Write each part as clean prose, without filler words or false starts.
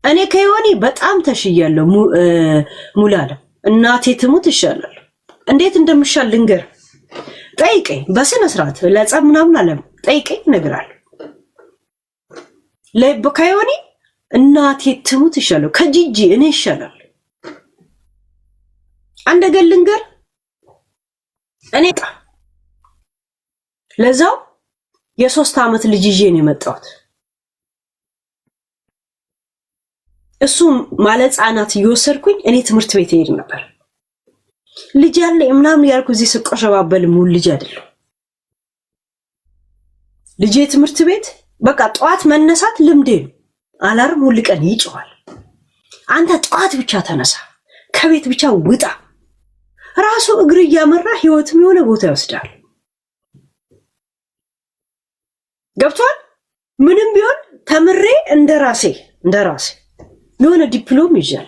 እኔ ከዮኒ በጣም ተሽያለሁ። ሙላለ እናቴ ትሙት ይሻላል። እንዴት እንደምሻል ልንገር። ጠይቀኝ በስነ ስርዓት ለጸብ ምናምን አለም ጠይቀኝ እነግራለሁ። ከዮኒ እናቴ ትሙት ይሻላል። ከጂጂ እኔ ይሻላል። አንድ ነገር ልንገር። እኔ ለዛው የ3 ዓመት ልጅ ይዤ ነው የመጣሁት። እሱ ማለት ህፃናት እየወሰድኩኝ እኔ ትምህርት ቤት ሄድ ነበር። ልጅ ያለ ምናምን ያልኩ እዚህ ስቆሸባበል ሙሉ ልጅ አይደለም። ልጅ ትምህርት ቤት በቃ ጠዋት መነሳት ልምዴ ነው። አላርም ሁሉ ቀን ይጮሃል። አንተ ጠዋት ብቻ ተነሳ፣ ከቤት ብቻ ውጣ። ራሱ እግር እያመራ ህይወትም የሆነ ቦታ ይወስዳል። ገብቷል? ምንም ቢሆን ተምሬ እንደራሴ የሆነ ዲፕሎም ይዣል።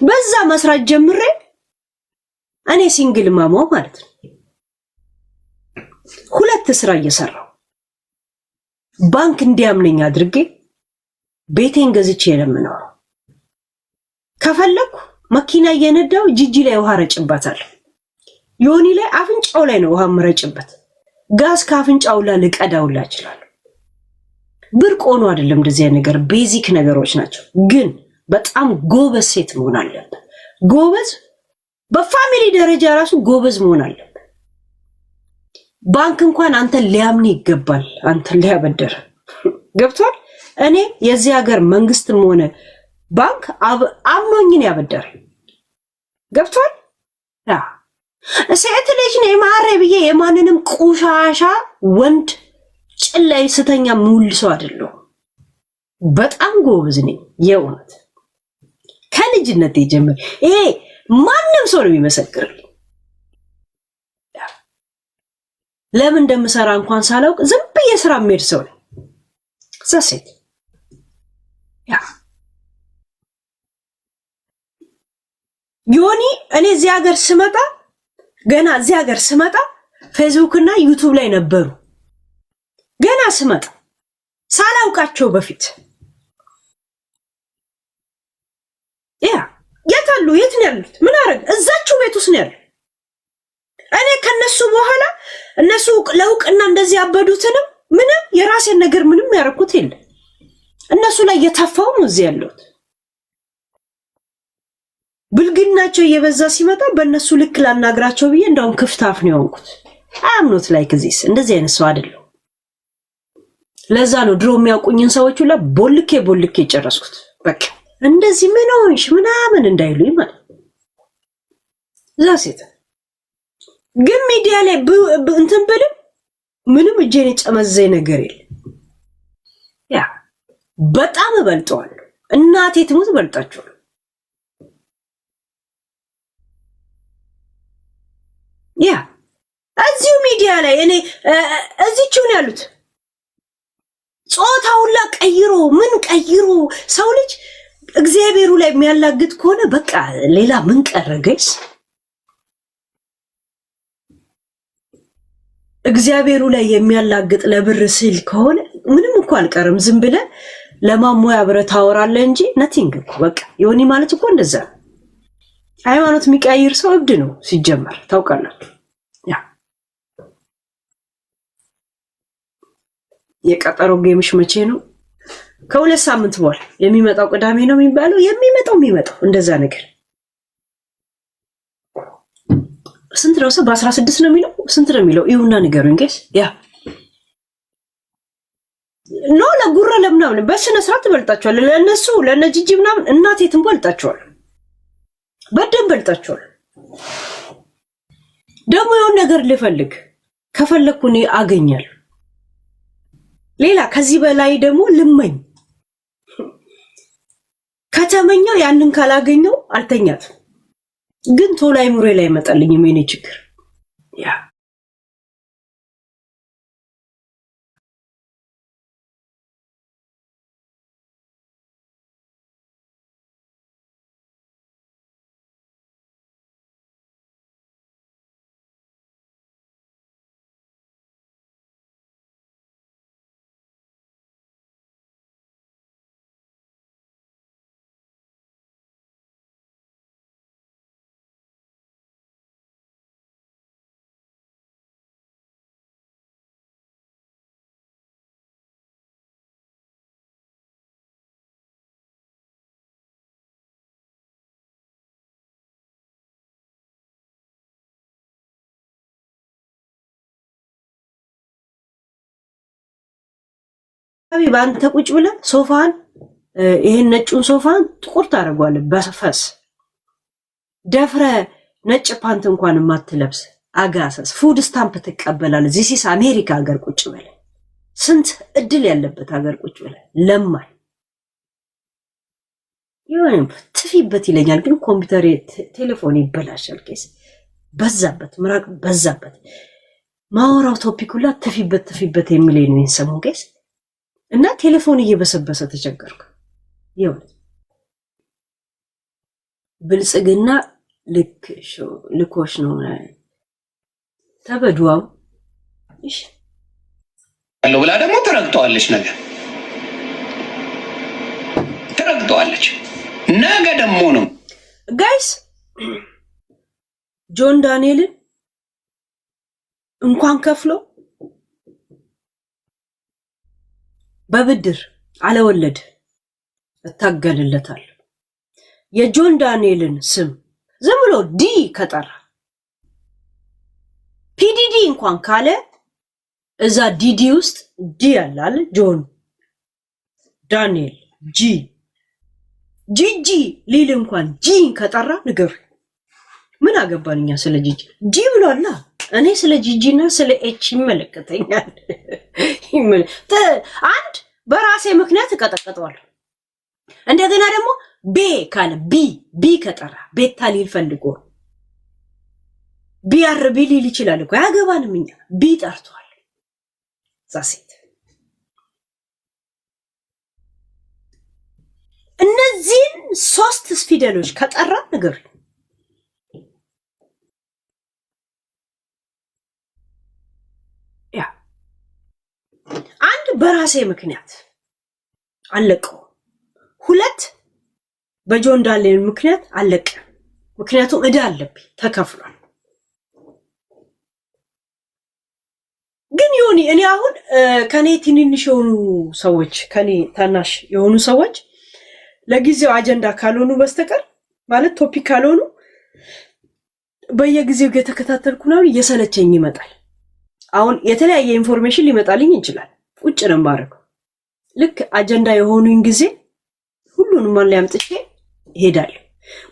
በዛ መስራት ጀምሬ እኔ ሲንግል ማማ ማለት ነው 2 ስራ እየሰራው ባንክ እንዲያምነኝ አድርጌ ቤቴን ገዝቼ ለምነው ከፈለኩ መኪና እየነዳው ጂጂ ላይ ውሃ ረጭባታለሁ። ዮኒ ላይ አፍንጫው ላይ ነው ውሃ ምረጭበት። ጋዝ ካፍንጫው ላይ ልቀዳውላ ይችላል። ብርቅ ሆኖ አይደለም እንደዚህ ነገር ቤዚክ ነገሮች ናቸው። ግን በጣም ጎበዝ ሴት መሆን አለበት። ጎበዝ በፋሚሊ ደረጃ ራሱ ጎበዝ መሆን አለበት። ባንክ እንኳን አንተ ሊያምን ይገባል። አንተ ሊያበደር ገብቷል? እኔ የዚህ ሀገር መንግስትም ሆነ ባንክ አምኖኝን ያበደር ገብቷል? ሴት ልጅ ነው የማረ ብዬ የማንንም ቆሻሻ ወንድ ጭላይ ስተኛ ሙሉ ሰው አይደለም። በጣም ጎበዝ ነኝ የእውነት ከልጅነት ጀምሮ። ይሄ ማንንም ሰው ነው የሚመሰክርልኝ። ለምን እንደምሰራ እንኳን ሳላውቅ ዝም ብዬ ስራ የምሄድ ሰው ነኝ። ሰሴት ዮኒ እኔ እዚህ ሀገር ስመጣ ገና እዚህ ሀገር ስመጣ ፌስቡክ እና ዩቲዩብ ላይ ነበሩ። ገና ስመጣ ሳላውቃቸው በፊት የታሉ የት ነው ያሉት? ምን አረግ እዛችሁ ቤት ውስጥ ነው ያሉት። እኔ ከነሱ በኋላ እነሱ ለውቅና እንደዚህ ያበዱትንም ምንም የራሴን ነገር ምንም ያረኩት የለም። እነሱ ላይ የታፋው ነው እዚህ ያሉት። ብልግናቸው እየበዛ ሲመጣ በእነሱ ልክ ላናግራቸው ብዬ እንደውም ክፍታፍ ነው ያንኩት። አምኖት ላይ ከዚህስ እንደዚህ አይነት ሰው አይደለም። ለዛ ነው ድሮ የሚያውቁኝን ሰዎች ሁላ ቦልኬ ጨረስኩት። በቃ እንደዚህ ምን ሆንሽ ምናምን እንዳይሉኝ ማለት ዛሴት ግን ሚዲያ ላይ እንትን ብልም ምንም እጄን የጨመዘኝ ነገር የለም። በጣም እበልጠዋለሁ። እናቴ ትሙት እበልጣቸዋለሁ። እዚሁ ሚዲያ ላይ እኔ እዚህው ነው ያሉት። ጾታውላ ቀይሮ ምን ቀይሮ ሰው ልጅ እግዚአብሔሩ ላይ የሚያላግጥ ከሆነ በቃ ሌላ ምን ቀረገስ? እግዚአብሔሩ ላይ የሚያላግጥ ለብር ሲል ከሆነ ምንም እኮ አልቀርም። ዝም ብለ ለማሞያ ብረት ታወራለህ እንጂ ነቲንግ እኮ በቃ ዮኒ ማለት እኮ እንደዛ ነው። ሃይማኖት የሚቀይር ሰው እብድ ነው ሲጀመር ታውቃላችሁ። የቀጠሮ ጌምሽ መቼ ነው? ከ2 ሳምንት በኋላ የሚመጣው ቅዳሜ ነው የሚባለው። የሚመጣው እንደዛ ነገር ስንት ነው? በ16 ነው የሚለው ስንት ነው የሚለው? ይሁንና ንገሩኝ ጋይስ። ኖ ለጉራ ለምናምን በስነ ስርዓት ትበልጣቸዋል። ለነሱ ለነጂጂ ምናምን እናቴ ትንበልጣቸዋል። በደንብ በልጣቸዋል። ደግሞ የሆነ ነገር ልፈልግ ከፈለኩ እኔ አገኛለሁ። ሌላ ከዚህ በላይ ደግሞ ልመኝ ከተመኘው ያንን ካላገኘው አልተኛትም። ግን ቶሎ አይምሮ ላይ መጣልኝ የኔ ችግር በአንተ ቁጭ ብለህ ሶፋን ይሄን ነጩን ሶፋን ጥቁር ታደርገዋለህ በፈስ ደፍረ ነጭ ፓንት እንኳን የማትለብስ አጋሰስ ፉድ ስታምፕ ትቀበላለህ። ዚስ አሜሪካ ሀገር ቁጭ ብለህ ስንት እድል ያለበት ሀገር ቁጭ ብለህ ለማይ ይሁን ትፊበት ይለኛል። ግን ኮምፒውተር ቴሌፎን ይበላሻል። ኬስ በዛበት ምራቅ በዛበት ማወራው ቶፒክ ሁላ ትፊበት የሚለኝ ነው የሰማው ኬስ እና ቴሌፎን እየበሰበሰ ተቸገርኩ። ይሁን ብልጽግና ልኮሽ ነው ተበድዋው እሺ አለው ብላ ደግሞ ተረግጠዋለች። ተረግጠዋለች። ነገ ደግሞ ነው ጋይስ ጆን ዳንኤልን እንኳን ከፍሎ በብድር አለወለድ እታገልለታል። የጆን ዳንኤልን ስም ዝም ብሎ ዲ ከጠራ ፒዲዲ እንኳን ካለ እዛ ዲዲ ውስጥ ዲ ያላል ጆን ዳንኤል ጂጂ ሊል እንኳን ጂ ከጠራ ንገሩ። ምን አገባንኛ ስለ ጂ ብሏላ። እኔ ስለ ጂጂና ስለ ኤች ይመለከተኛል። አንድ በራሴ ምክንያት እቀጠቀጠዋለሁ። እንደገና ደግሞ ቤ ካለ ቢ ከጠራ ቤታ ሊል ፈልጎ ቢአርቢ ሊል ይችላል እኮ ያገባንም። እኛ ቢ ጠርቷል። ዛሴት እነዚህን ሶስት ፊደሎች ከጠራ ነገር ያ አንድ በራሴ ምክንያት አለቀው። ሁለት በጆን ዳንኤል ምክንያት አለቀ። ምክንያቱም እዳ አለብኝ ተከፍሏል። ግን ዮኒ እኔ አሁን ከኔ ትንንሽ የሆኑ ሰዎች ከኔ ታናሽ የሆኑ ሰዎች ለጊዜው አጀንዳ ካልሆኑ በስተቀር ማለት ቶፒክ ካልሆኑ በየጊዜው እየተከታተልኩ ነው እየሰለቸኝ ይመጣል። አሁን የተለያየ ኢንፎርሜሽን ሊመጣልኝ ይችላል። ቁጭ ነው ማረከው። ልክ አጀንዳ የሆኑኝ ጊዜ ሁሉንም ማን ሊያምጥቼ ይሄዳል።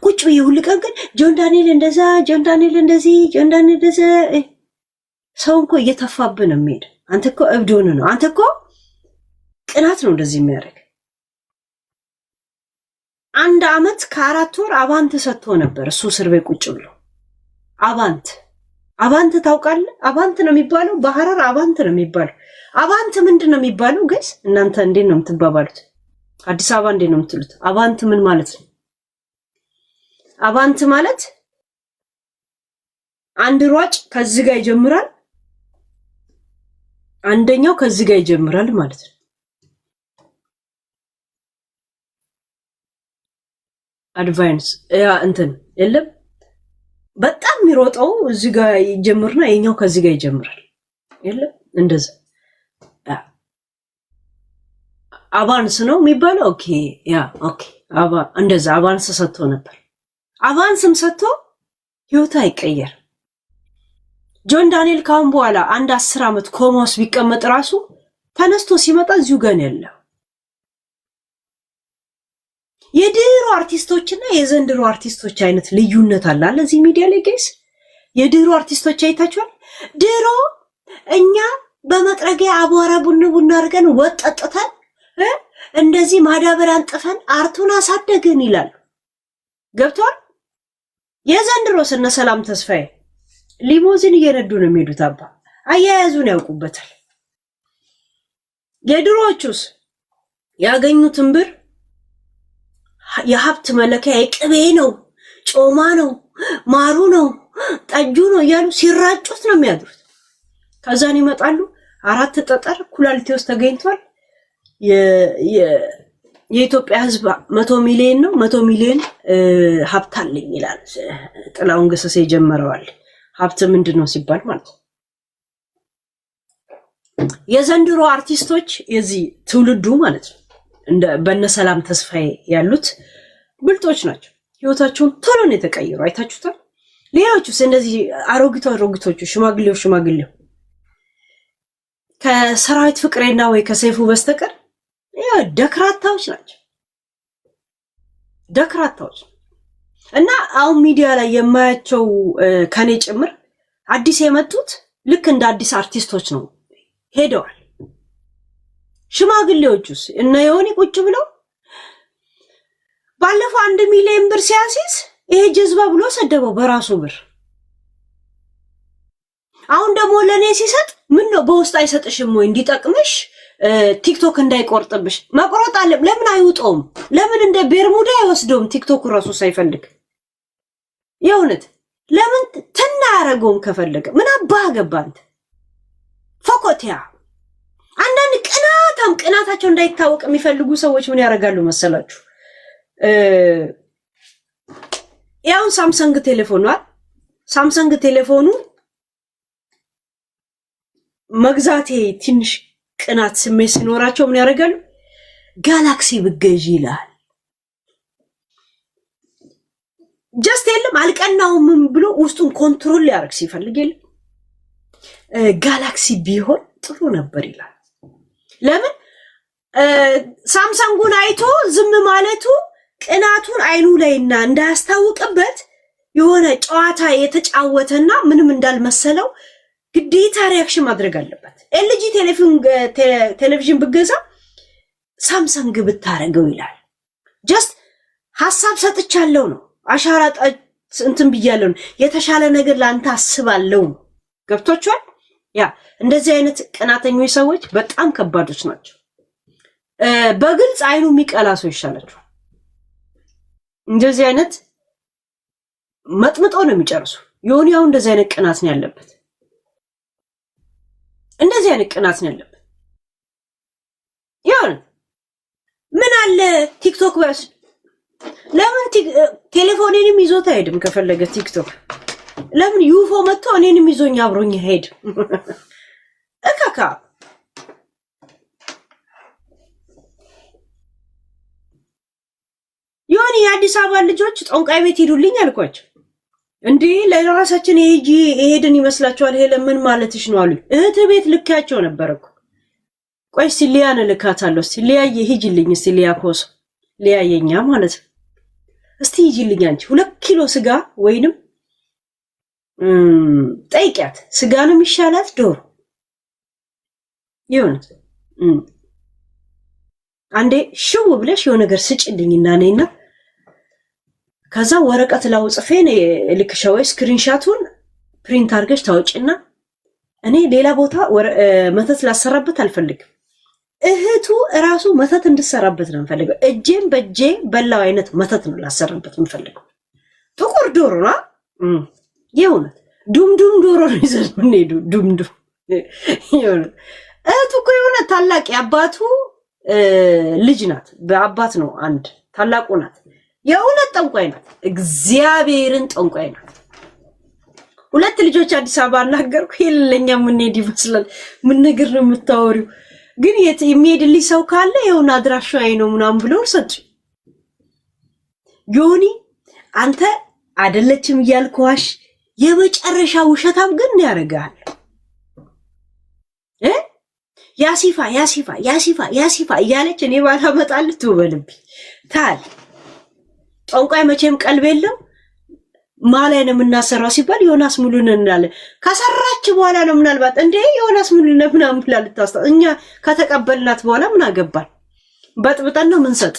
ቁጭ በየሁሉ ቀን ግን ጆን ዳንኤል እንደዛ ጆን ዳንኤል እንደዚህ ጆን ዳንኤል እንደዛ ሰው እኮ እየተፋብህ ነው የሚሄድ። አንተ እኮ እብድ ሆነህ ነው። አንተ እኮ ቅናት ነው እንደዚህ የሚያደርግ። 1 ዓመት ከ4 ወር አባንት ሰጥቶ ነበር እሱ እስር ቤት ቁጭ ብሎ። አባንት ታውቃለህ? አባንት ነው የሚባለው በሐረር አባንት ነው የሚባለው። አባንት ምንድን ነው የሚባለው? ጋይስ እናንተ እንዴት ነው የምትባባሉት? አዲስ አበባ እንዴት ነው የምትሉት? አባንት ምን ማለት ነው? አባንት ማለት አንድ ሯጭ ከዚህ ጋር ይጀምራል፣ አንደኛው ከዚህ ጋር ይጀምራል ማለት ነው። አድቫንስ ያ እንትን የለም በጣም የሚሮጠው እዚህ ጋር ይጀምርና የኛው ከዚህ ጋር ይጀምራል። የለም እንደዛ አቫንስ ነው የሚባለው። ኦኬ ያ ኦኬ እንደዛ አቫንስ ሰጥቶ ነበር። አቫንስም ሰጥቶ ህይወቱ አይቀየር። ጆን ዳንኤል ካሁን በኋላ አንድ 10 ዓመት ኮማስ ቢቀመጥ ራሱ ተነስቶ ሲመጣ እዚሁ ጋር ነው ያለው። የድሮ አርቲስቶችና የዘንድሮ አርቲስቶች አይነት ልዩነት አለ እዚህ ሚዲያ ላይ ጋይስ። የድሮ አርቲስቶች አይታችኋል። ድሮ እኛ በመጥረጊያ አቧራ ቡና አድርገን ወጠጥተን እንደዚህ ማዳበሪያ አንጥፈን አርቱን አሳደግን ይላሉ። ገብቷል። የዘንድሮ ስነ ሰላም ተስፋዬ ሊሞዚን እየነዱ ነው የሚሄዱት። አባ አያያዙን ያውቁበታል። የድሮዎቹስ ያገኙትን ብር የሀብት መለኪያ የቅቤ ነው፣ ጮማ ነው፣ ማሩ ነው፣ ጠጁ ነው እያሉ ሲራጩት ነው የሚያድሩት። ከዛን ይመጣሉ 4 ጠጠር ኩላሊቲ ውስጥ ተገኝቷል። የኢትዮጵያ ሕዝብ 100 ሚሊዮን ነው። 100 ሚሊዮን ሀብት አለኝ ይላል ጥላሁን ገሰሰ ጀመረዋል። ሀብት ምንድነው ሲባል ማለት ነው። የዘንድሮ አርቲስቶች የዚህ ትውልዱ ማለት ነው እንደ በነሰላም ተስፋዬ ያሉት ብልጦች ናቸው። ህይወታቸውን ቶሎ ነው የተቀየሩ። አይታችሁታል። ሌሎቹስ እንደዚህ አሮጊቶቹ ሽማግሌው ከሰራዊት ፍቅሬና ወይ ከሰይፉ በስተቀር ደክራታዎች ናቸው ደክራታዎች። እና አሁን ሚዲያ ላይ የማያቸው ከኔ ጭምር አዲስ የመጡት ልክ እንደ አዲስ አርቲስቶች ነው ሄደዋል። ሽማግሌዎቹስ እነ ዮኒ ቁጭ ብለው ባለፈው 1 ሚሊዮን ብር ሲያሲዝ ይሄ ጀዝባ ብሎ ሰደበው በራሱ ብር። አሁን ደግሞ ለኔ ሲሰጥ ምን ነው በውስጥ አይሰጥሽም ወይ እንዲጠቅምሽ ቲክቶክ እንዳይቆርጥብሽ? መቆረጥ አለ። ለምን አይውጣውም? ለምን እንደ ቤርሙዳ አይወስደውም? ቲክቶክ ራሱ ሳይፈልግ የእውነት ለምን ተናረገውም? ከፈለገ ምን አባህ ገባንት ፎኮቲያ። አንዳንድ ቅናታቸው እንዳይታወቅ የሚፈልጉ ሰዎች ምን ያደርጋሉ መሰላችሁ? ያው ሳምሰንግ ቴሌፎን ነው። ሳምሰንግ ቴሌፎኑ መግዛቴ ትንሽ ቅናት ስሜት ሲኖራቸው ምን ያደርጋሉ? ጋላክሲ ብገዢ ይላል። ጀስት የለም አልቀናውም ብሎ ውስጡን ኮንትሮል ሊያደርግ ሲፈልግ የለም ጋላክሲ ቢሆን ጥሩ ነበር ይላል። ለምን ሳምሰንጉን አይቶ ዝም ማለቱ ቅናቱን አይኑ ላይና እንዳያስታውቅበት የሆነ ጨዋታ የተጫወተና ምንም እንዳልመሰለው ግዴታ ሪአክሽን ማድረግ አለበት። ኤልጂ ቴሌቪዥን ብገዛ ሳምሰንግ ብታረገው ይላል። ጀስት ሐሳብ ሰጥቻለሁ ነው፣ አሻራ እንትን ብያለሁ ነው፣ የተሻለ ነገር ላንተ አስባለሁ ነው። ገብቶቻል? ያ እንደዚህ አይነት ቅናተኞች ሰዎች በጣም ከባዶች ናቸው። በግልጽ አይኑ የሚቀላ ሰው ይሻላቸዋል። እንደዚህ አይነት መጥምጦ ነው የሚጨርሱ። ዮኒያው እንደዚህ አይነት ቅናት ነው ያለበት። እንደዚህ አይነት ቅናት ነው ያለበት። ያን ምን አለ ቲክቶክ ባስ ለምን ቴሌፎኔንም ይዞት አይሄድም? ከፈለገ ቲክቶክ ለምን ዩፎ መጥቶ እኔንም ይዞኝ አብሮኝ ሄድ እካካ ዮኒ የአዲስ አበባ ልጆች ጠንቋይ ቤት ሄዱልኝ አልኳቸው። እንዴ ለራሳችን ሄድን ይመስላችኋል? ይሄ ለምን ማለትሽ ነው አሉኝ። እህት ቤት ልካቸው ነበርኩ። ቆይ ሲሊያን ልካታለሁ። ሲሊያ ይሄጅልኝ ሲሊያ ኮስ ሊያየኛ ማለት ነው። እስቲ ይጅልኝ አንቺ 2 ኪሎ ስጋ ወይንም ጠይቂያት። ስጋ ነው የሚሻላት ዶሮ ይሁን። አንዴ ሽው ብለሽ የሆነ ነገር ስጭልኝና ነይና ከዛ ወረቀት ላው ጽፌን ልክሻው ስክሪንሻቱን ፕሪንት አድርገሽ ታውጪና እኔ ሌላ ቦታ መተት ላሰራበት አልፈልግም። እህቱ እራሱ መተት እንድሰራበት ነው የምፈልገው። እጄን በእጄ በላው አይነት መተት ነው ላሰራበት የምፈልገው። ጥቁር ዶሮ ነው የእውነት ዱምዱም ዶሮ ነው ይዘን የምንሄዱ ዱምዱም የእውነት እህቱ እኮ የሆነ ታላቅ የአባቱ ልጅ ናት። በአባት ነው አንድ ታላቁ ናት። የእውነት ጠንቋይ ናት። እግዚአብሔርን ጠንቋይ ናት። 2 ልጆች አዲስ አበባ አናገርኩ። የለኛ ምን ሄድ ይመስላል። ምን ነገር ነው የምታወሪው? ግን የሚሄድልኝ ሰው ካለ የሆነ አድራሻዬ ነው ምናምን ብሎ ሰጡ። ዮኒ አንተ አይደለችም እያልኩሽ የመጨረሻ ውሸታም ግን ያረጋል። ያሲፋ እያለች እኔ ባላመጣልህ ትወበልብኝ ታል ጠንቋይ መቼም ቀልብ የለም። ማላይ ነው የምናሰራው ሲባል ዮናስ ሙሉን እንላለን። ከሰራች በኋላ ነው ምናልባት እንዴ ዮናስ ሙሉን ምናምን ብላ ልታስታ እኛ ከተቀበልናት በኋላ ምን አገባል? በጥብጠን ነው ምንሰጥ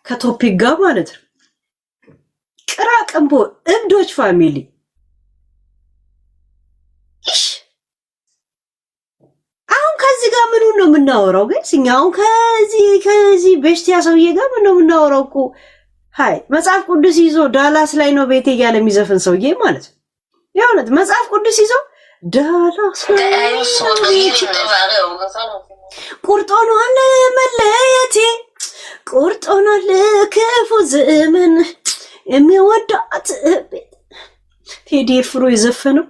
ከቶፒክ ጋር ማለት ነው። ቅራቅንቦ እብዶች ፋሚሊ አሁን ከዚህ ጋር ምን ነው የምናወራው? ግን እኛ አሁን ከዚህ በሽቲያ ሰውዬ ጋር ምን ነው የምናወራው እኮ ሃይ መጽሐፍ ቅዱስ ይዞ ዳላስ ላይ ነው ቤቴ እያለ የሚዘፍን ሰውዬ ማለት ነው። የእውነት መጽሐፍ ቅዱስ ይዞ ዳላስ ቁርጦኗል መለየቴ ቁርጦኗል ክፉ ዘመን የሚወዳት ቤት ቴዲ ፍሮ የዘፈነው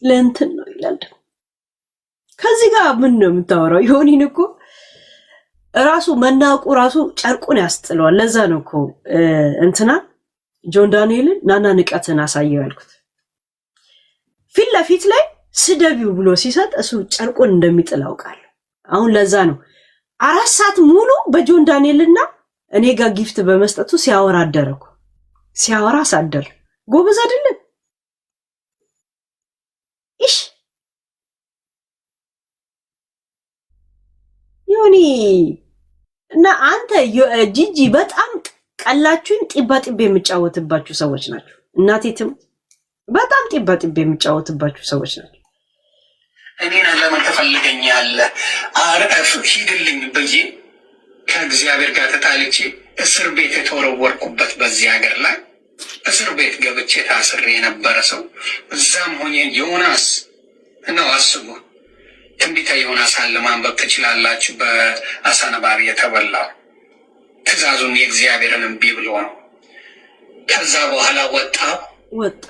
ለእንትን ነው ይላል። ከዚህ ጋር ምን ነው የምታወራው? ዮኒን እኮ ራሱ መናቁ ራሱ ጨርቁን ያስጥለዋል። ለዛ ነው እኮ እንትና ጆን ዳንኤልን ናና ንቀትን አሳየው ያልኩት። ፊት ለፊት ላይ ስደቢው ብሎ ሲሰጥ እሱ ጨርቁን እንደሚጥል አውቃለሁ። አሁን ለዛ ነው 4 ሰዓት ሙሉ በጆን ዳንኤልና እኔ ጋር ጊፍት በመስጠቱ ሲያወራ አደረኩ። ሲያወራ ሳደር ጎበዝ አይደለም? እሺ ዮኒ እና አንተ ጂጂ በጣም ቀላችሁኝ። ጢባ ጢቤ የምጫወትባችሁ ሰዎች ናቸው። እናቴትም በጣም ጢባ ጢቤ የምጫወትባችሁ ሰዎች ናቸው። እኔን ለምን ትፈልገኛለህ? አረፍ ሂድልኝ ብዬ ከእግዚአብሔር ጋር ተጣልቼ እስር ቤት የተወረወርኩበት በዚህ ሀገር ላይ እስር ቤት ገብቼ ታስሬ የነበረ ሰው እዛም ሆኜ ዮናስ ነው። አስቡ። ትንቢተ ዮናስ አለ ማንበብ ትችላላችሁ። በአሳ ነባሪ የተበላው ትእዛዙን የእግዚአብሔርን እምቢ ብሎ ነው። ከዛ በኋላ ወጣ